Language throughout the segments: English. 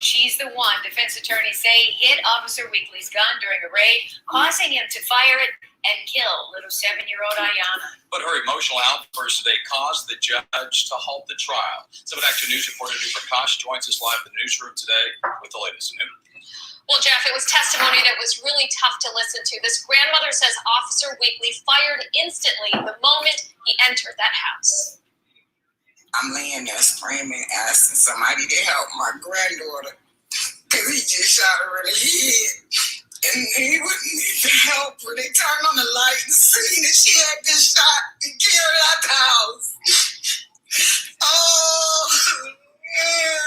She's the one, defense attorneys say, hit Officer Weekly's gun during a raid, causing him to fire it and kill little 7-year-old Aiyana. But her emotional outburst today caused the judge to halt the trial. 7 Action News reporter New Prakash joins us live in the newsroom today with the latest news. Well, Jeff, it was testimony that was really tough to listen to. This grandmother says Officer Weekly fired instantly the moment he entered that house. I'm laying there screaming, asking somebody to help my granddaughter because he just shot her in the head. And he wouldn't need to help her. They turned on the light and seen that she had been shot and carried out the house. Oh, man.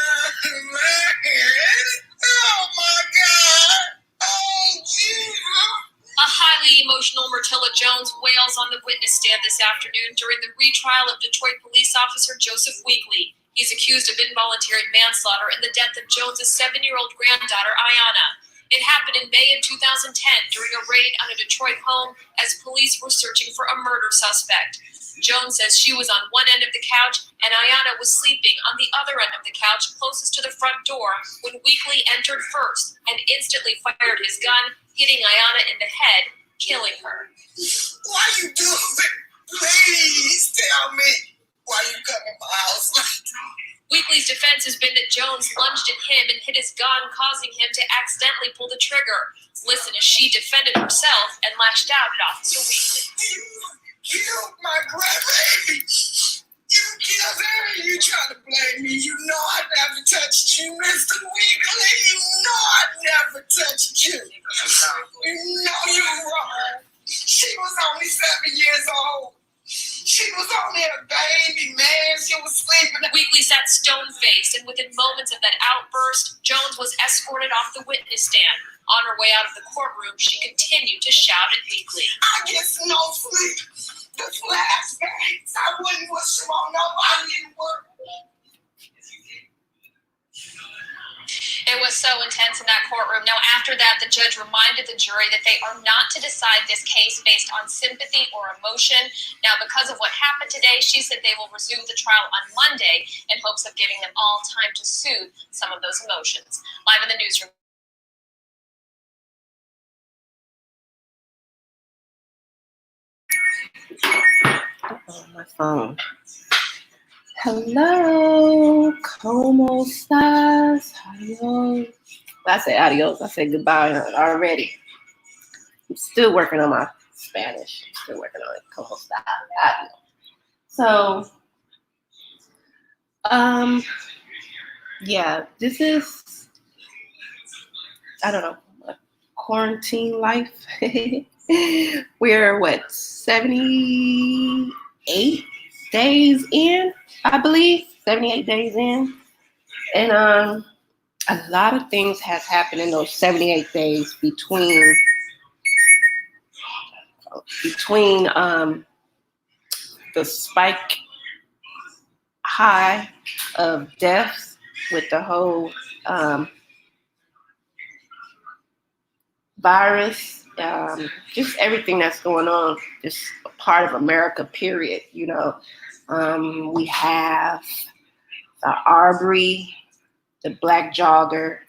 Oh, my God. Oh, Jesus. A highly emotional Myrtilla Jones wails on the witness stand this afternoon during the retrial of Detroit police officer Joseph Weekly. He's accused of involuntary manslaughter in the death of Jones's 7-year-old granddaughter, Aiyana. It happened in May of 2010 during a raid on a Detroit home as police were searching for a murder suspect. Jones says she was on one end of the couch and Aiyana was sleeping on the other end of the couch closest to the front door when Weekly entered first and instantly fired his gun, hitting Aiyana in the head, killing her. Why you do it? Please tell me why you come in my house like that. Weekly's defense has been that Jones lunged at him and hit his gun, causing him to accidentally pull the trigger. Listen as she defended herself and lashed out at Officer Weekly. You killed my grandbaby. You killed her and you try to blame me. You know I never touched you, Mr. Weekly. You know I never touched you. You know you're wrong. She was only 7 years old. She was only a baby, man. She was sleeping. Weekly sat stone-faced, and within moments of that outburst, Jones was escorted off the witness stand. On her way out of the courtroom, she continued to shout at Weekly. I get no sleep. The flashbacks. I wouldn't wish them on nobody in the world. It was so intense in that courtroom. Now, after that, the judge reminded the jury that they are not to decide this case based on sympathy or emotion. Now, because of what happened today, she said they will resume the trial on Monday in hopes of giving them all time to soothe some of those emotions. Live in the newsroom. Oh, my phone. Hello, ¿cómo estás? Adios. I said adios. I said goodbye already. I'm still working on my Spanish. I'm still working on it. ¿Cómo estás? Adios. So, yeah, this is, I don't know, a quarantine life. We're, 78 days in? I believe 78 days in, and a lot of things have happened in those 78 days between the spike high of deaths with the whole virus, just everything that's going on, just a part of America, period, you know. We have the Arbery, the black jogger.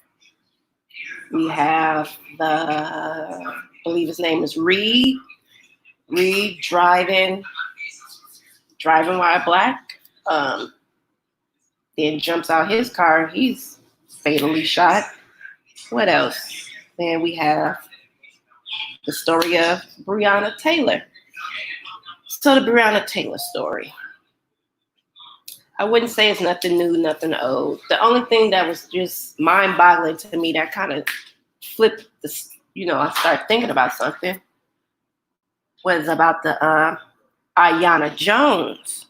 We have I believe his name is Reed driving while black. Then jumps out his car. He's fatally shot. What else? Then we have the story of Brianna Taylor. So the Brianna Taylor story. I wouldn't say it's nothing new, nothing old. The only thing that was just mind-boggling to me that kind of flipped this, I started thinking about something, was about the Aiyana Jones,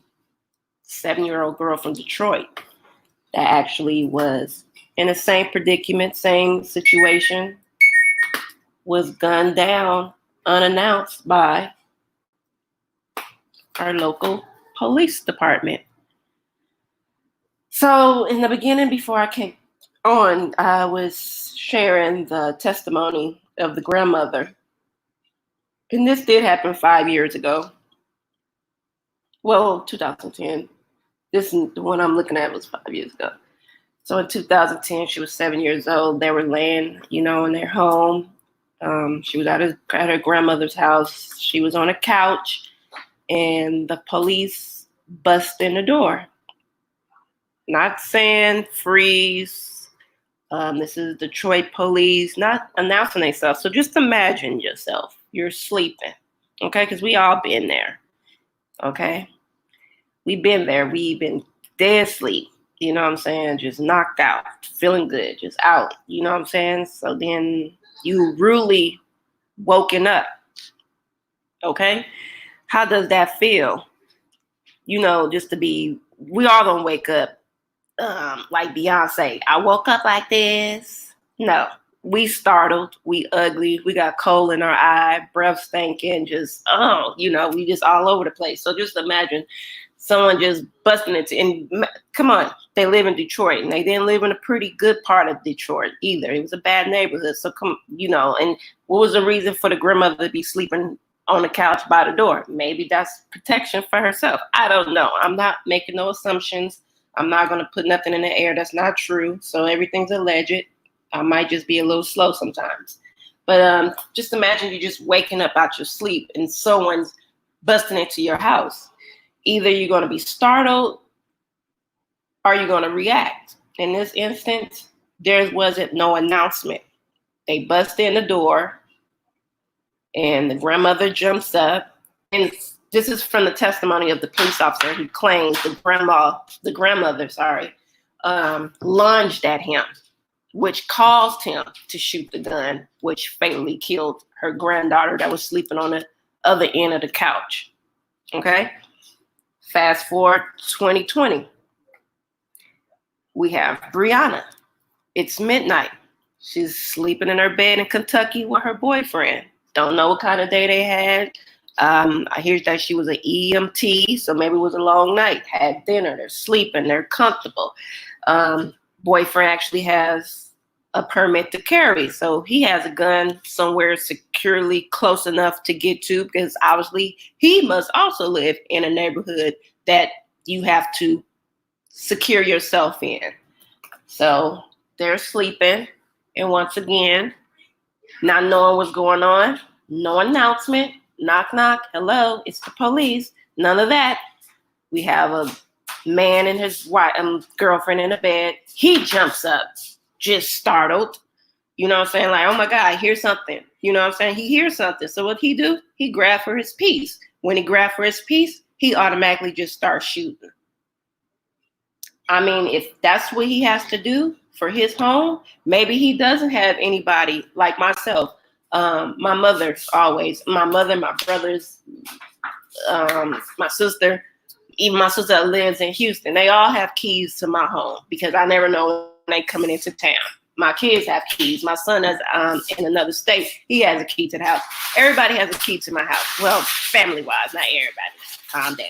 7-year-old girl from Detroit, that actually was in the same predicament, same situation, was gunned down unannounced by our local police department. So in the beginning, before I came on, I was sharing the testimony of the grandmother. And this did happen 5 years ago. Well, 2010. The one I'm looking at was 5 years ago. So in 2010, she was 7 years old. They were laying, in their home. She was at her grandmother's house. She was on a couch, and the police bust in the door. Not saying freeze. This is Detroit police, not announcing themselves. So just imagine yourself. You're sleeping, okay? Because we all been there, okay? We've been there. We've been dead asleep. You know what I'm saying? Just knocked out, feeling good, just out. You know what I'm saying? So then you really woken up, okay? How does that feel? Just to be, we all don't wake up like Beyonce. I woke up like this. No, we startled, we ugly, we got coal in our eye, breath stinking, just, we just all over the place. So just imagine someone just busting into, and come on, they live in Detroit, and they didn't live in a pretty good part of Detroit either. It was a bad neighborhood. So and what was the reason for the grandmother to be sleeping on the couch by the door? Maybe that's protection for herself. I don't know. I'm not making no assumptions. I'm not going to put nothing in the air that's not true. So everything's alleged. I might just be a little slow sometimes. But just imagine you just waking up out your sleep and someone's busting into your house. Either you're going to be startled or you're going to react. In this instance, there wasn't no announcement. They bust in the door and the grandmother jumps up. And this is from the testimony of the police officer who claims the grandmother, lunged at him, which caused him to shoot the gun, which fatally killed her granddaughter that was sleeping on the other end of the couch. Okay? Fast forward 2020. We have Brianna. It's midnight. She's sleeping in her bed in Kentucky with her boyfriend. Don't know what kind of day they had. I hear that she was an EMT, so maybe it was a long night. Had dinner, they're sleeping, they're comfortable. Boyfriend actually has a permit to carry, so he has a gun somewhere securely close enough to get to, because obviously he must also live in a neighborhood that you have to secure yourself in. So they're sleeping, and once again, not knowing what's going on, no announcement, knock, knock, hello, it's the police, none of that. We have a man and his wife, girlfriend in the bed. He jumps up, just startled. You know what I'm saying? Like, oh my God, I hear something. You know what I'm saying? He hears something. So what he do? He grabbed for his piece. When he grabbed for his piece, he automatically just starts shooting. I mean, if that's what he has to do for his home, maybe he doesn't have anybody like myself. My mother, my brothers, my sister, even my sister that lives in Houston, they all have keys to my home because I never know when they coming into town. My kids have keys. My son is in another state. He has a key to the house. Everybody has a key to my house. Well, family-wise, not everybody. Calm down.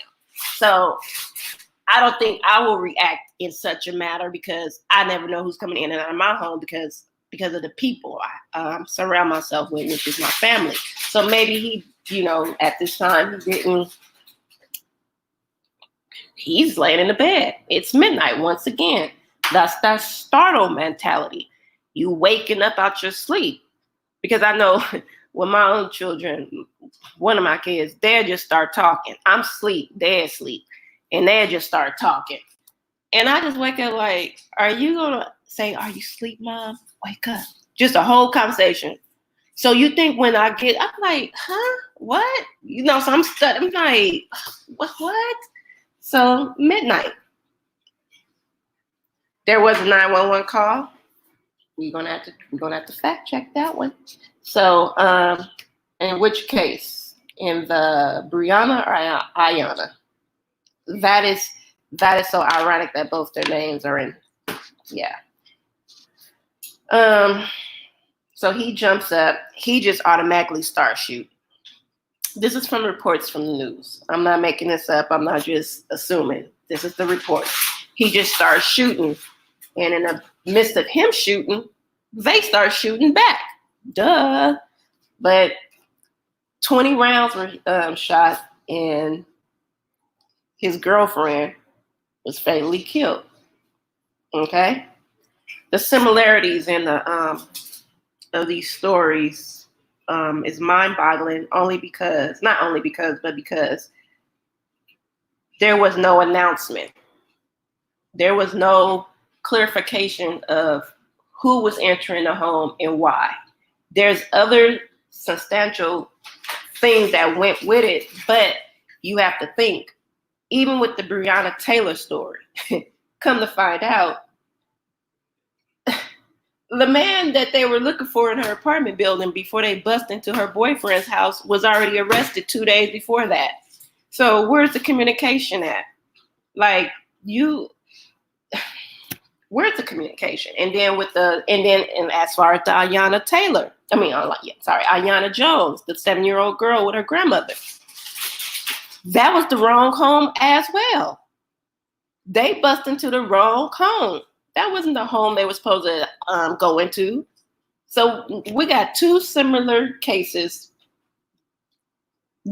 So I don't think I will react in such a matter because I never know who's coming in and out of my home because of the people I surround myself with, which is my family. So maybe he, at this time, he's laying in the bed. It's midnight once again. That's that startle mentality. You waking up out your sleep. Because I know with my own children, one of my kids, they'll just start talking. I'm asleep, they're asleep. And they'll just start talking. And I just wake up like, are you going to say, are you asleep, Mom? Wake up. Just a whole conversation. So you think when I'm like, huh? What? So I'm stuck. I'm like, what? So midnight. There was a 911 call. We're gonna have to fact check that one. So in which case? In the Brianna or Aiyana? That is so ironic that both their names are in. Yeah. So he jumps up. He just automatically starts shooting. This is from reports from the news. I'm not making this up. I'm not just assuming. This is the report. He just starts shooting. And in the midst of him shooting, they start shooting back. Duh. But 20 rounds were shot, and his girlfriend was fatally killed. Okay? the similarities in the of these stories is mind-boggling. Not only because, but because there was no announcement. There was no clarification of who was entering the home and why. There's other substantial things that went with it, but you have to think, even with the Brianna Taylor story, come to find out, the man that they were looking for in her apartment building before they bust into her boyfriend's house was already arrested 2 days before that. So where's the communication at? Like, where's the communication? And as far as the Aiyana Jones, the 7-year-old girl with her grandmother, that was the wrong home as well. They bust into the wrong home. That wasn't the home they were supposed to go into. So we got two similar cases,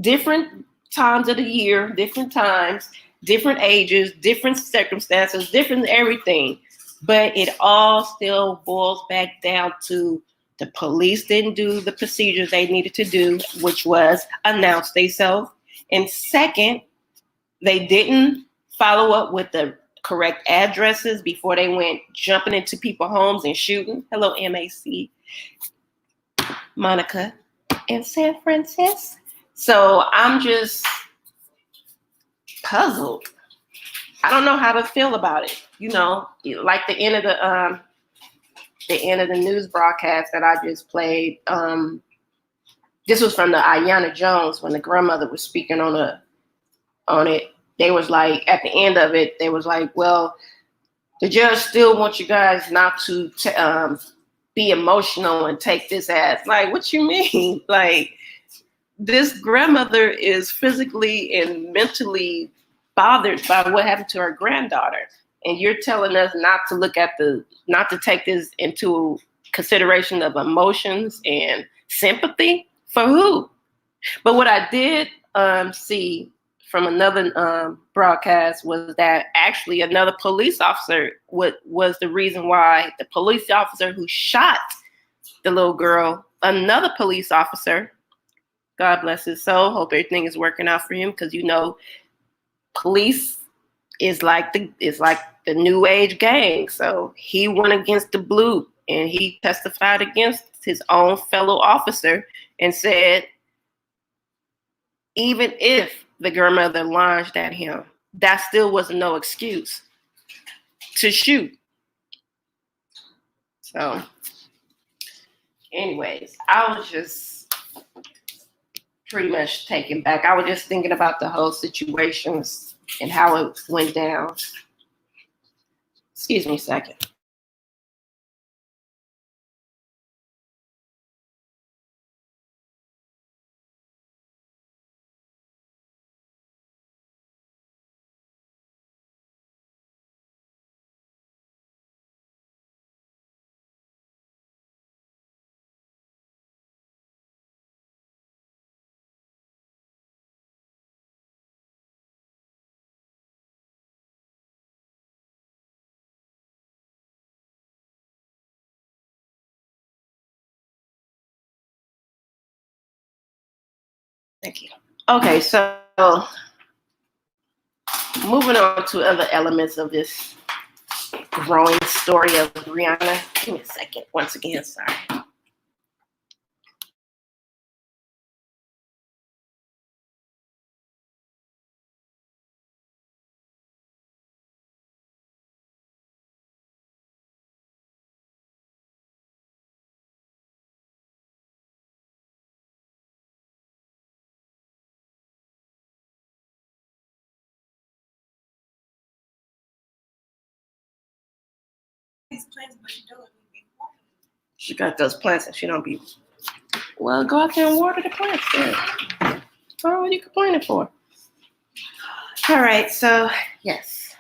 different times of the year, different times, different ages, different circumstances, different everything. But it all still boils back down to the police didn't do the procedures they needed to do, which was announce themselves. And second, they didn't follow up with the correct addresses before they went jumping into people's homes and shooting. Hello, MAC, Monica, and San Francisco. So I'm just puzzled. I don't know how to feel about it. You know, like the end of the news broadcast that I just played. This was from the Aiyana Jones when the grandmother was speaking on it. They was like, at the end of it, they was like, well, the judge still wants you guys not to be emotional and take this as, like, what you mean? Like, this grandmother is physically and mentally bothered by what happened to her granddaughter. And you're telling us not to take this into consideration of emotions and sympathy for who? But what I did see from another broadcast was that actually another police officer was the reason why the police officer who shot the little girl, another police officer, God bless his soul, hope everything is working out for him, because you know, police is like the new age gang. So he went against the blue and he testified against his own fellow officer and said, even if the grandmother lunged at him, that still was no excuse to shoot. So, anyways, I was just pretty much taken back. I was just thinking about the whole situations and how it went down. Excuse me a second. Thank you. Okay, so moving on to other elements of this growing story of Brianna. Give me a second. Once again, sorry. She got those plants and she don't be, well, go out there and water the plants then. What are you complaining for? All right, so yes.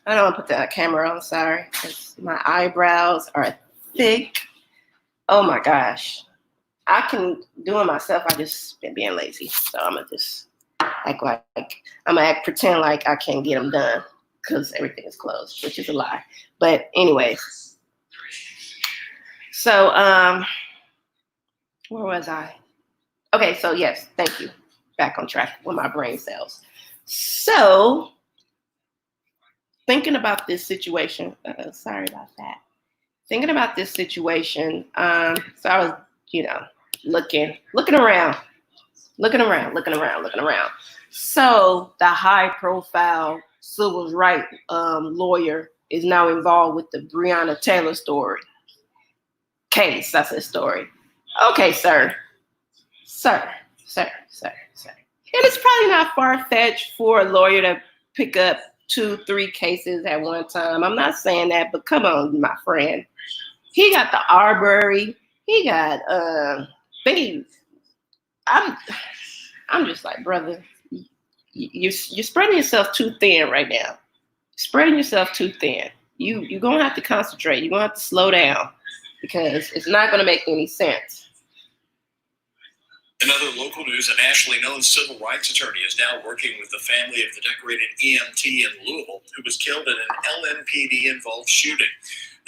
I don't want to put the camera on, sorry, because my eyebrows are thick. Oh my gosh. I can do it myself. I just been being lazy. So I'm going to just pretend like I can't get them done. because everything is closed, which is a lie. But anyways, so where was I? Okay, so yes, thank you. Back on track with my brain cells. So thinking about this situation, sorry about that. Thinking about this situation, so I was, looking around. So the high-profile civil rights lawyer is now involved with the Brianna Taylor story. Case, that's his story. Okay, sir. And it's probably not far-fetched for a lawyer to pick up 2-3 cases at one time. I'm not saying that, but come on, my friend. He got the Arbery. He got things. I'm just like, brother, you're spreading yourself too thin right now. Spreading yourself too thin. You're gonna have to concentrate. You're gonna have to slow down because it's not gonna make any sense. In other local news, a nationally known civil rights attorney is now working with the family of the decorated EMT in Louisville who was killed in an LMPD-involved shooting.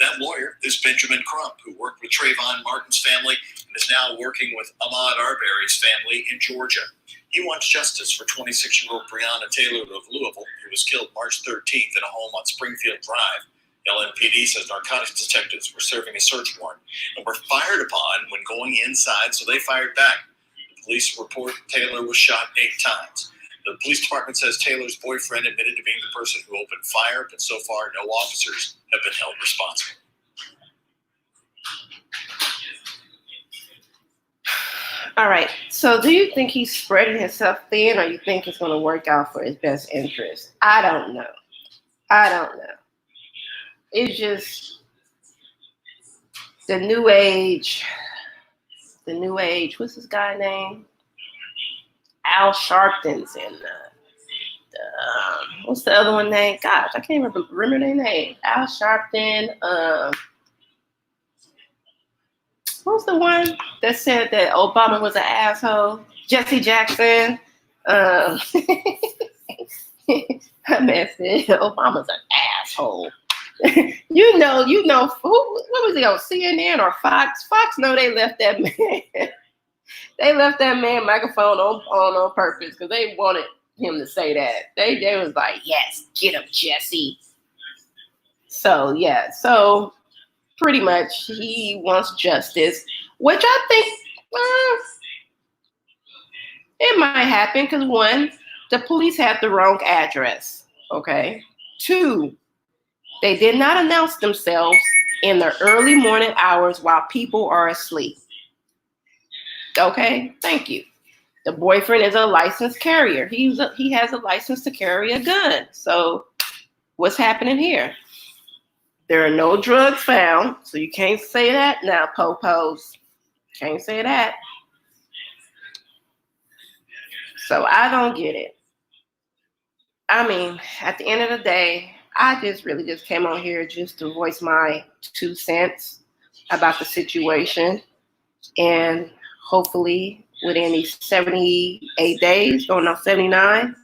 That lawyer is Benjamin Crump, who worked with Trayvon Martin's family and is now working with Ahmaud Arbery's family in Georgia. He wants justice for 26-year-old Brianna Taylor of Louisville, who was killed March 13th in a home on Springfield Drive. LMPD says narcotics detectives were serving a search warrant and were fired upon when going inside, so they fired back. Police report Taylor was shot 8 times. The police department says Taylor's boyfriend admitted to being the person who opened fire, but so far no officers have been held responsible. All right. So do you think he's spreading himself thin, or you think it's going to work out for his best interest? I don't know. It's just the new age. What's this guy's name? Al Sharpton's in what's the other one name? Gosh, I can't remember their name. Al Sharpton. What's the one that said that Obama was an asshole? Jesse Jackson. That man said Obama's an asshole. you know, what was he on CNN or Fox? Fox, no, they left that man. They left that man microphone on purpose because they wanted him to say that. They was like, yes, get him, Jesse. So yeah, so pretty much he wants justice, which I think it might happen because 1, the police had the wrong address. Okay. 2, they did not announce themselves in the early morning hours while people are asleep. Okay, thank you. The boyfriend is a licensed carrier. He has a license to carry a gun. So what's happening here? There are no drugs found, so you can't say that now, popos. Can't say that. So I don't get it. I mean, at the end of the day, I really just came on here just to voice my 2 cents about the situation. And hopefully within these 78 days, going on 79,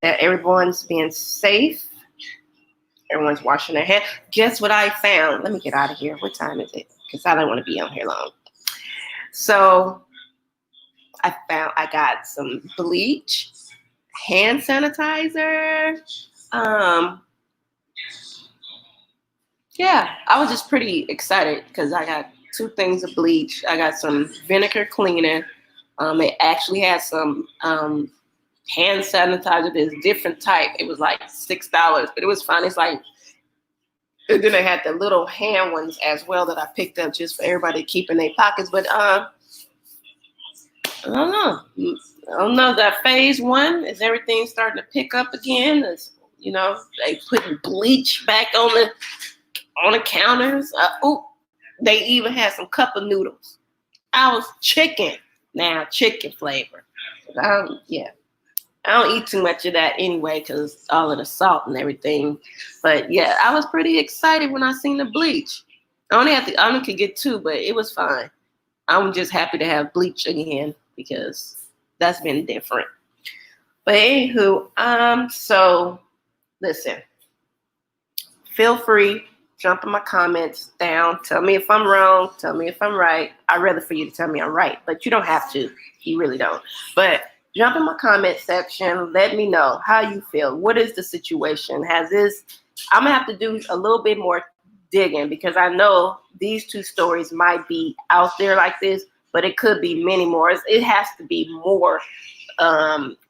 that everyone's being safe. Everyone's washing their hands. Guess what I found? Let me get out of here. What time is it? Because I don't want to be on here long. So I got some bleach, hand sanitizer. Yeah, I was just pretty excited because I got 2 things of bleach. I got some vinegar cleaner. It actually had some hand sanitizer. There's different type. It was like $6, but it was fine. It's like, and then they had the little hand ones as well that I picked up just for everybody to keep in their pockets. But I don't know. That phase 1 is everything starting to pick up again. It's, they putting bleach back on the counters. They even had some cup of noodles. I was chicken flavor. I don't eat too much of that anyway because all of the salt and everything. But yeah, I was pretty excited when I seen the bleach. I only could get 2, but it was fine. I'm just happy to have bleach again because that's been different. But anywho, so listen, feel free, jump in my comments down. Tell me if I'm wrong. Tell me if I'm right. I'd rather for you to tell me I'm right, but you don't have to. You really don't. But jump in my comment section. Let me know how you feel. What is the situation? I'm going to have to do a little bit more digging because I know these two stories might be out there like this, but it could be many more. It has to be more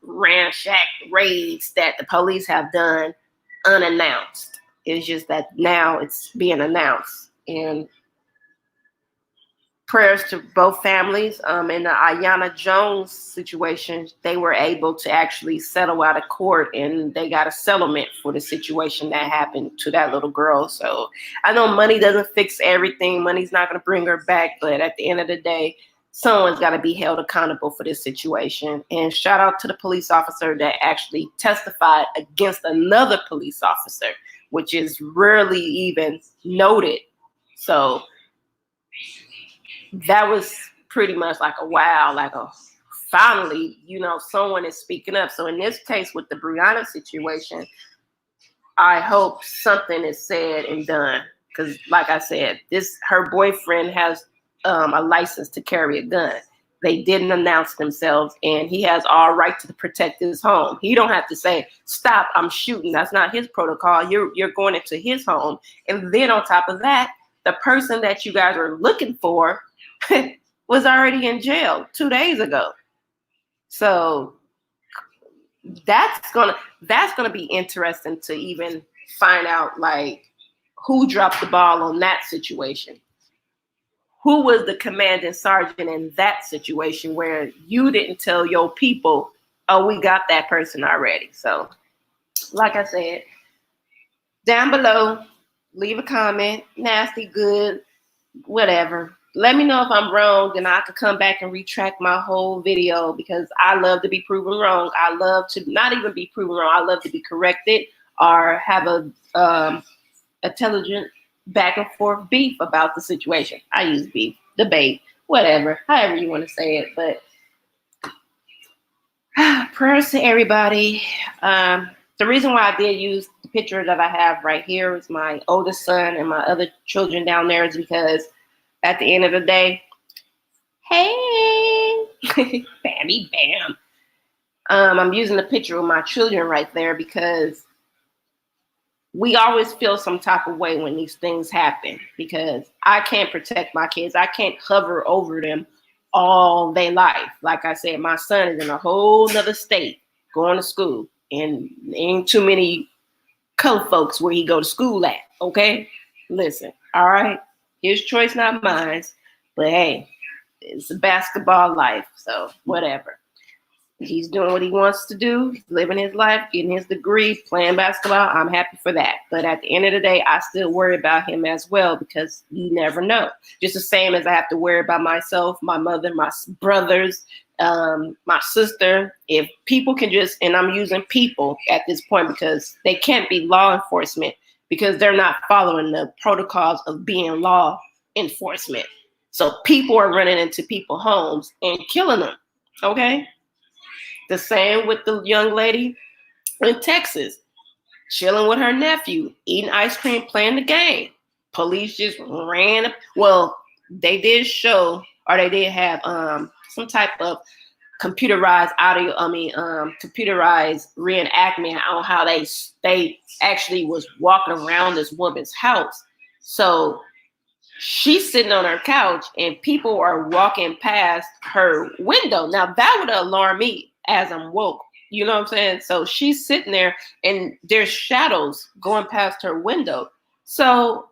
ransack raids that the police have done unannounced. It's just that now it's being announced. And prayers to both families. In the Aiyana Jones situation, they were able to actually settle out of court and they got a settlement for the situation that happened to that little girl. So I know money doesn't fix everything. Money's not going to bring her back. But at the end of the day, someone's got to be held accountable for this situation. And shout out to the police officer that actually testified against another police officer, which is rarely even noted. So that was pretty much like a wow, like a finally, someone is speaking up. So in this case with the Brianna situation, I hope something is said and done. Because like I said, her boyfriend has a license to carry a gun. They didn't announce themselves, and he has all right to protect his home. He don't have to say, stop, I'm shooting. That's not his protocol. You're going into his home. And then on top of that, the person that you guys are looking for was already in jail 2 days ago. So that's gonna be interesting to even find out, like, who dropped the ball on that situation. Who was the commanding sergeant in that situation where you didn't tell your people, oh, we got that person already? So like I said, down below, leave a comment, nasty, good, whatever. Let me know if I'm wrong, and I could come back and retract my whole video because I love to be proven wrong. I love to not even be proven wrong. I love to be corrected or have a intelligent back and forth beef about the situation. I use beef, debate, whatever, however you want to say it. But prayers to everybody. The reason why I did use the picture that I have right here is my oldest son and my other children down there is because at the end of the day, hey, Bammy Bam. I'm using the picture of my children right there because we always feel some type of way when these things happen because I can't protect my kids. I can't hover over them all day life. Like I said, my son is in a whole nother state going to school, and ain't too many color folks where he go to school at, okay? Listen, all right? His choice, not mine. But hey, it's a basketball life, so whatever. He's doing what he wants to do, he's living his life, getting his degree, playing basketball. I'm happy for that. But at the end of the day, I still worry about him as well because you never know. Just the same as I have to worry about myself, my mother, my brothers, my sister. If people can just, and I'm using people at this point because they can't be law enforcement because they're not following the protocols of being law enforcement. So people are running into people's homes and killing them, okay? The same with the young lady in Texas, chilling with her nephew, eating ice cream, playing the game. Police just ran up. Well, they did show, or they did have some type of computerized computerized reenactment on how they actually was walking around this woman's house. So she's sitting on her couch and people are walking past her window. Now that would alarm me as I'm woke. You know what I'm saying? So she's sitting there and there's shadows going past her window. So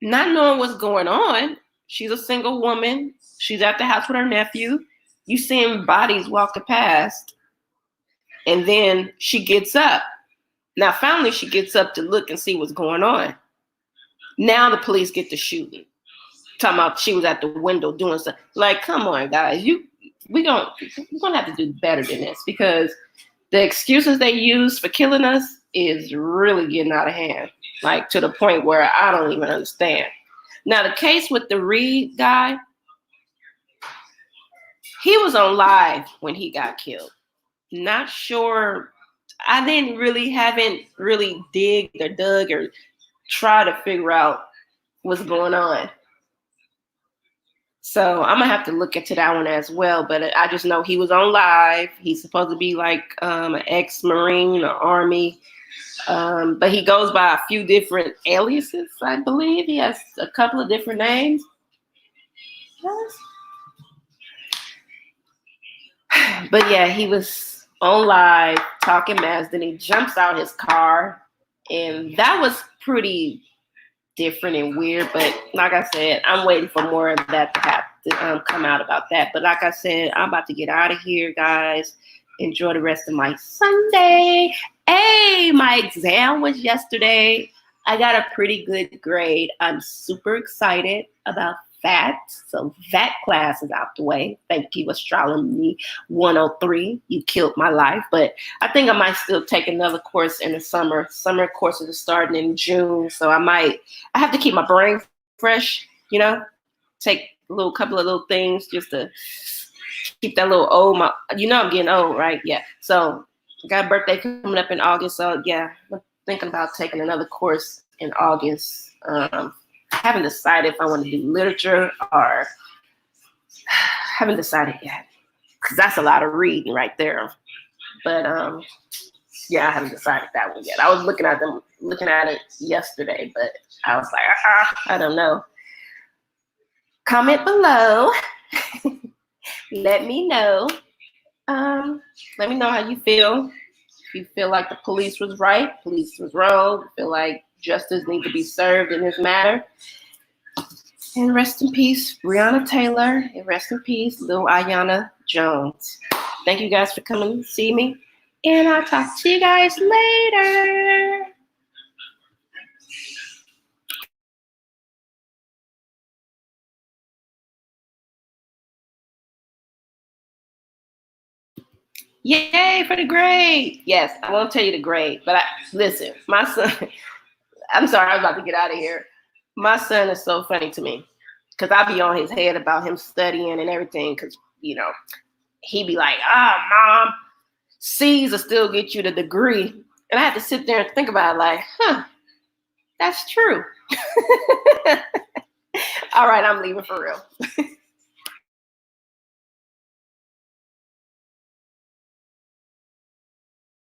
not knowing what's going on, she's a single woman. She's at the house with her nephew. You seeing bodies walking past, and then she gets up. Now, finally, she gets up to look and see what's going on. Now the police get to shooting. Talking about she was at the window doing something. Like, come on, guys. We're gonna have to do better than this because the excuses they use for killing us is really getting out of hand. Like, to the point where I don't even understand. Now, the case with the Reed guy, he was on live when he got killed. Not sure. I haven't really digged or dug or tried to figure out what's going on. So I'm gonna have to look into that one as well. But I just know he was on live. He's supposed to be like an ex-Marine or Army. But he goes by a few different aliases, I believe. He has a couple of different names. But yeah, he was on live talking mess. Then he jumps out his car. And that was pretty different and weird. But like I said, I'm waiting for more of that to have to come out about that. But like I said, I'm about to get out of here, guys. Enjoy the rest of my Sunday. Hey, my exam was yesterday. I got a pretty good grade. I'm super excited about that. So that class is out the way. Thank you, Astronomy 103. You killed my life. But I think I might still take another course in the summer. Summer courses are starting in June. So I have to keep my brain fresh, take a couple of little things just to keep that little old. I'm getting old, right? Yeah. So I got a birthday coming up in August. So yeah, I'm thinking about taking another course in August. I haven't decided if I want to do literature or haven't decided yet, because that's a lot of reading right there. But yeah, I haven't decided that one yet. I was looking at it yesterday, but I was like, I don't know. Comment below. Let me know. Let me know how you feel. If you feel like the police was right, police was wrong, feel like justice needs to be served in this matter. And rest in peace, Brianna Taylor, and rest in peace, little Aiyana Jones. Thank you guys for coming to see me, and I'll talk to you guys later. Yay for the grade. Yes, I won't tell you the grade, but listen, my son, I'm sorry, I was about to get out of here. My son is so funny to me because I be on his head about him studying and everything because, he be like, Mom, C's will still get you the degree. And I have to sit there and think about it like, that's true. All right, I'm leaving for real.